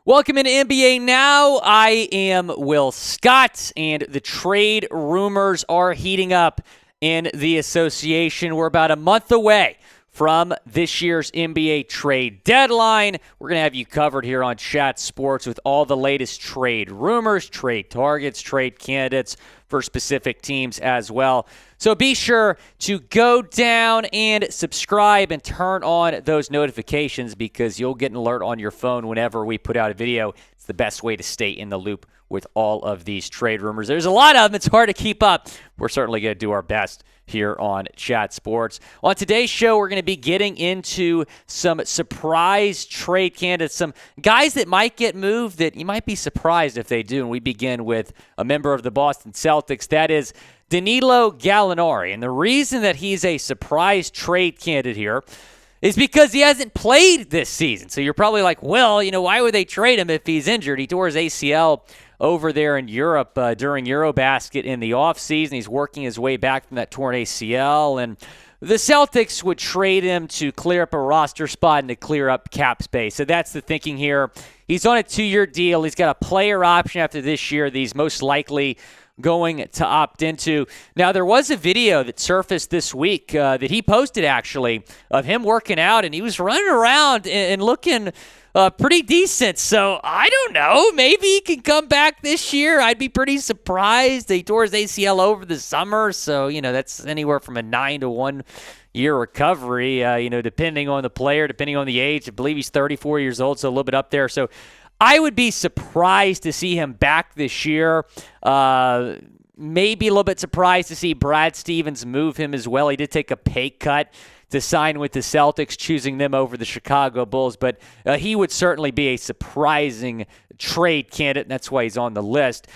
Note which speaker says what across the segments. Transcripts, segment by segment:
Speaker 1: Welcome into NBA Now. I am Will Scott, and the trade rumors are heating up in the association. We're about a month away from this year's NBA trade deadline. We're going to have you covered here on Chat Sports with all the latest trade rumors, trade targets, trade candidates for specific teams as well. So be sure to go down and subscribe and turn on those notifications because you'll get an alert on your phone whenever we put out a video. It's the best way to stay in the loop with all of these trade rumors. There's a lot of them. It's hard to keep up. We're certainly going to do our best here on Chat Sports. On today's show, we're going to be getting into some surprise trade candidates, some guys that might get moved that you might be surprised if they do. And we begin with a member of the Boston Celtics. That is Danilo Gallinari. And the reason that he's a surprise trade candidate here is because he hasn't played this season. So you're probably like, well, why would they trade him if he's injured? He tore his ACL over there in Europe during Eurobasket in the offseason. He's working his way back from that torn ACL. And the Celtics would trade him to clear up a roster spot and to clear up cap space. So that's the thinking here. He's on a 2-year deal. He's got a player option after this year that he's most likely going to opt into. Now, there was a video that surfaced this week that he posted, actually, of him working out, and he was running around and looking pretty decent. So, I don't know. Maybe he can come back this year. I'd be pretty surprised. He tore his ACL over the summer, so, that's anywhere from a 9 to 1 year recovery, depending on the player, depending on the age. I believe he's 34 years old, so a little bit up there. So, I would be surprised to see him back this year. Maybe a little bit surprised to see Brad Stevens move him as well. He did take a pay cut to sign with the Celtics, choosing them over the Chicago Bulls. But he would certainly be a surprising trade candidate, and that's why he's on the list.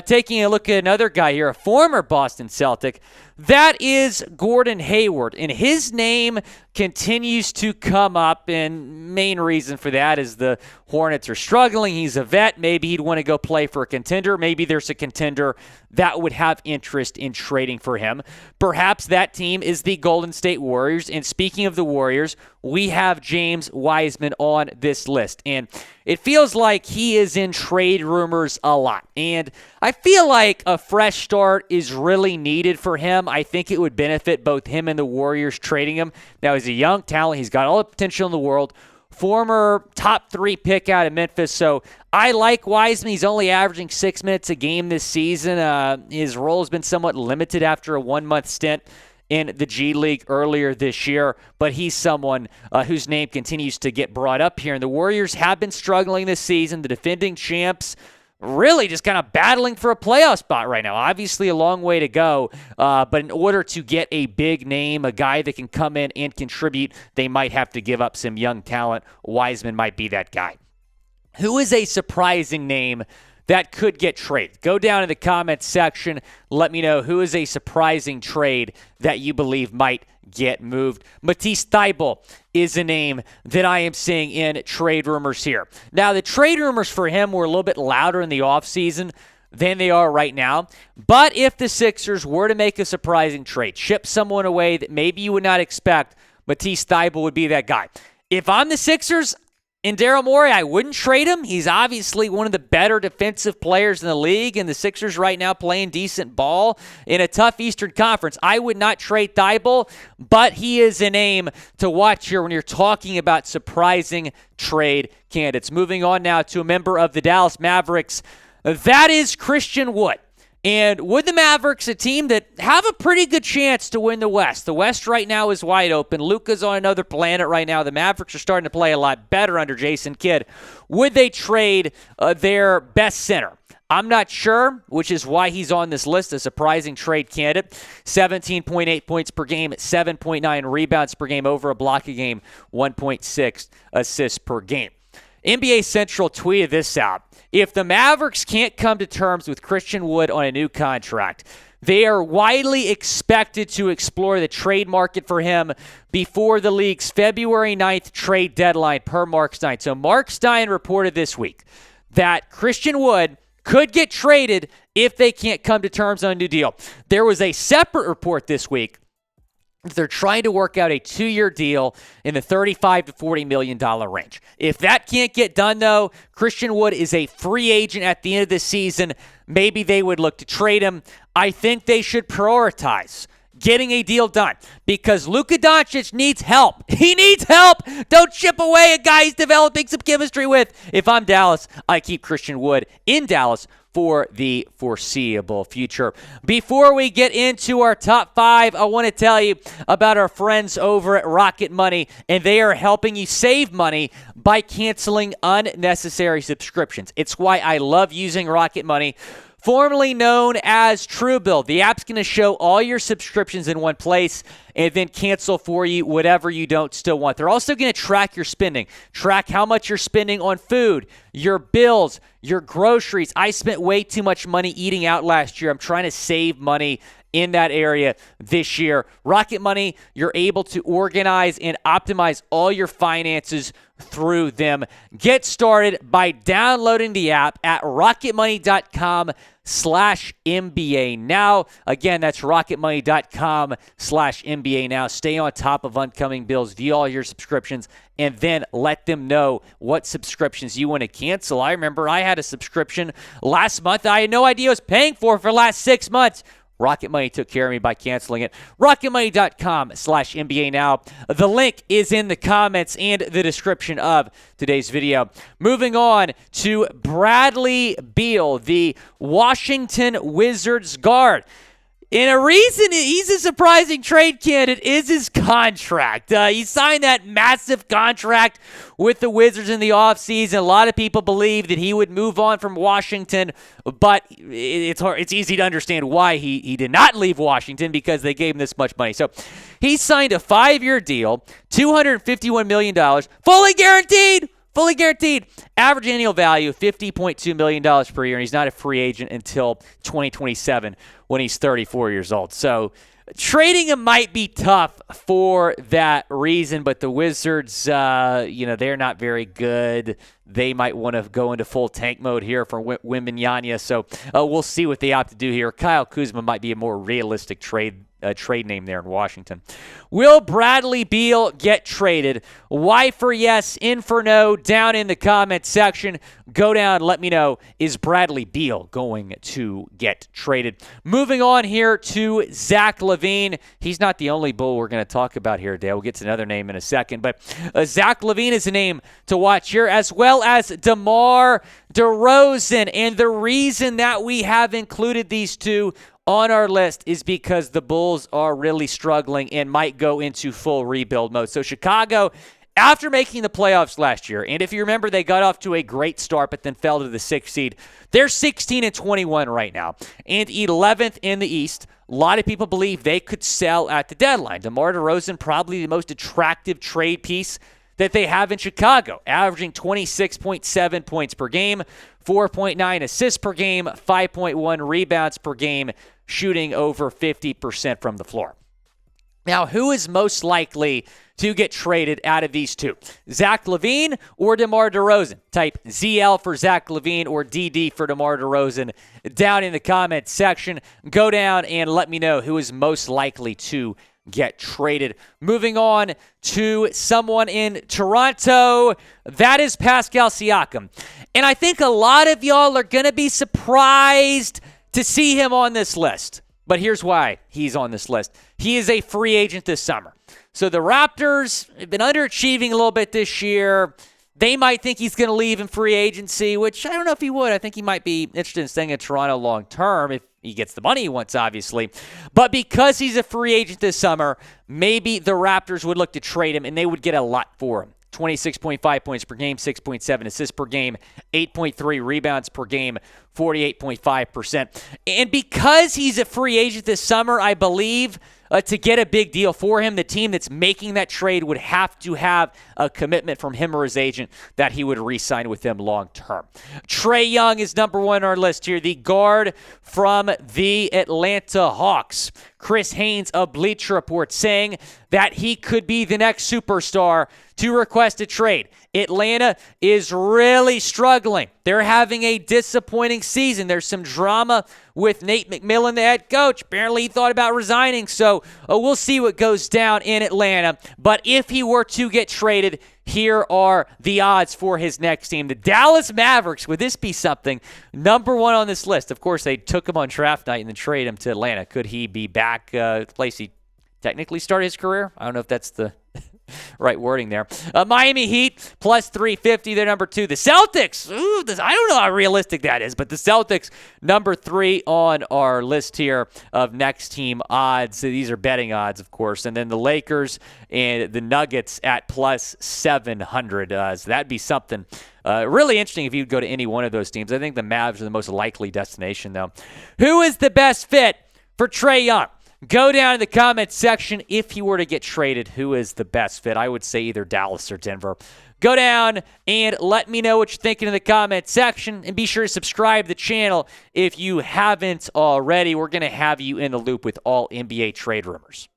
Speaker 1: Taking a look at another guy here, a former Boston Celtic, that is Gordon Hayward. And his name continues to come up, and main reason for that is the Hornets are struggling. He's a vet. Maybe he'd want to go play for a contender. Maybe there's a contender that would have interest in trading for him. Perhaps that team is the Golden State Warriors. And speaking of the Warriors, we have James Wiseman on this list. And it feels like he is in trade rumors a lot. And I feel like a fresh start is really needed for him. I think it would benefit both him and the Warriors trading him. Now, he's a young talent. He's got all the potential in the world. Former top 3 pick out of Memphis. So I like Wiseman. He's only averaging 6 minutes a game this season. His role has been somewhat limited after a 1-month stint in the G League earlier this year, but he's someone whose name continues to get brought up here. And the Warriors have been struggling this season. The defending champs really just kind of battling for a playoff spot right now. Obviously a long way to go, but in order to get a big name, a guy that can come in and contribute, they might have to give up some young talent. Wiseman might be that guy. Who is a surprising name that could get traded? Go down in the comments section. Let me know who is a surprising trade that you believe might get moved. Matisse Thybulle is a name that I am seeing in trade rumors here. Now, the trade rumors for him were a little bit louder in the offseason than they are right now. But if the Sixers were to make a surprising trade, ship someone away that maybe you would not expect, Matisse Thybulle would be that guy. If I'm the Sixers, in Daryl Morey, I wouldn't trade him. He's obviously one of the better defensive players in the league, and the Sixers right now playing decent ball in a tough Eastern Conference. I would not trade Thybulle, but he is a name to watch here when you're talking about surprising trade candidates. Moving on now to a member of the Dallas Mavericks. That is Christian Wood. And with the Mavericks, a team that have a pretty good chance to win the West. The West right now is wide open. Luka's on another planet right now. The Mavericks are starting to play a lot better under Jason Kidd. Would they trade their best center? I'm not sure, which is why he's on this list, a surprising trade candidate. 17.8 points per game, 7.9 rebounds per game, over a block a game, 1.6 assists per game. NBA Central tweeted this out. If the Mavericks can't come to terms with Christian Wood on a new contract, they are widely expected to explore the trade market for him before the league's February 9th trade deadline, per Mark Stein. So Mark Stein reported this week that Christian Wood could get traded if they can't come to terms on a new deal. There was a separate report this week they're trying to work out a 2-year deal in the $35 to $40 million range. If that can't get done, though, Christian Wood is a free agent at the end of the season. Maybe they would look to trade him. I think they should prioritize getting a deal done because Luka Doncic needs help. He needs help. Don't chip away a guy he's developing some chemistry with. If I'm Dallas, I keep Christian Wood in Dallas for the foreseeable future. Before we get into our top 5, I want to tell you about our friends over at Rocket Money, and they are helping you save money by canceling unnecessary subscriptions. It's why I love using Rocket Money, formerly known as Truebill. The app's going to show all your subscriptions in one place and then cancel for you whatever you don't still want. They're also going to track your spending, track how much you're spending on food, your bills, your groceries. I spent way too much money eating out last year. I'm trying to save money in that area this year. Rocket Money, you're able to organize and optimize all your finances through them. Get started by downloading the app at rocketmoney.com/NBA now. Again, that's rocketmoney.com/NBA now. Stay on top of upcoming bills, view all your subscriptions, and then let them know what subscriptions you want to cancel. I remember I had a subscription last month I had no idea I was paying for the last 6 months. Rocket Money took care of me by canceling it. RocketMoney.com/NBA now. The link is in the comments and the description of today's video. Moving on to Bradley Beal, the Washington Wizards guard. And a reason he's a surprising trade candidate is his contract. He signed that massive contract with the Wizards in the offseason. A lot of people believe that he would move on from Washington, but it's easy to understand why he did not leave Washington because they gave him this much money. So he signed a 5-year deal, $251 million, fully guaranteed. Fully guaranteed. Average annual value, $50.2 million per year, and he's not a free agent until 2027 when he's 34 years old. So trading him might be tough for that reason, but the Wizards, they're not very good. They might want to go into full tank mode here for Wembanyama, so we'll see what they opt to do here. Kyle Kuzma might be a more realistic trade name there in Washington. Will Bradley Beal get traded? Y for yes, in for no, down in the comment section. Go down, let me know, is Bradley Beal going to get traded? Moving on here to Zach Lavine. He's not the only Bull we're going to talk about here today. We'll get to another name in a second, but Zach Lavine is a name to watch here, as well as DeMar DeRozan. And the reason that we have included these two on our list is because the Bulls are really struggling and might go into full rebuild mode. So Chicago, after making the playoffs last year, and if you remember, they got off to a great start but then fell to the 6th seed. They're 16-21 right now and 11th in the East. A lot of people believe they could sell at the deadline. DeMar DeRozan, probably the most attractive trade piece that they have in Chicago, averaging 26.7 points per game, 4.9 assists per game, 5.1 rebounds per game, shooting over 50% from the floor. Now, who is most likely to get traded out of these two? Zach Lavine or DeMar DeRozan? Type ZL for Zach Lavine or DD for DeMar DeRozan down in the comments section. Go down and let me know who is most likely to get traded. Moving on to someone in Toronto, that is Pascal Siakam. And I think a lot of y'all are going to be surprised to see him on this list. But here's why he's on this list. He is a free agent this summer. So the Raptors have been underachieving a little bit this year. They might think he's going to leave in free agency, which I don't know if he would. I think he might be interested in staying in Toronto long term if he gets the money he wants, obviously. But because he's a free agent this summer, maybe the Raptors would look to trade him, and they would get a lot for him. 26.5 points per game, 6.7 assists per game, 8.3 rebounds per game, 48.5%. And because he's a free agent this summer, I believe to get a big deal for him, the team that's making that trade would have to have a commitment from him or his agent that he would re-sign with them long term. Trae Young is number one on our list here, the guard from the Atlanta Hawks. Chris Haynes of Bleacher Report, saying that he could be the next superstar to request a trade. Atlanta is really struggling. They're having a disappointing season. There's some drama with Nate McMillan, the head coach. Apparently he thought about resigning, so we'll see what goes down in Atlanta. But if he were to get traded, here are the odds for his next team. The Dallas Mavericks, would this be something? Number one on this list. Of course, they took him on draft night and then traded him to Atlanta. Could he be back, place he technically started his career? I don't know if that's the right wording there. Miami Heat, plus 350. They're number 2. The Celtics, I don't know how realistic that is, but the Celtics, number 3 on our list here of next team odds. So these are betting odds, of course. And then the Lakers and the Nuggets at plus 700. So that'd be something really interesting if you'd go to any one of those teams. I think the Mavs are the most likely destination, though. Who is the best fit for Trae Young? Go down in the comments section. If he were to get traded, who is the best fit? I would say either Dallas or Denver. Go down and let me know what you're thinking in the comment section. And be sure to subscribe to the channel if you haven't already. We're going to have you in the loop with all NBA trade rumors.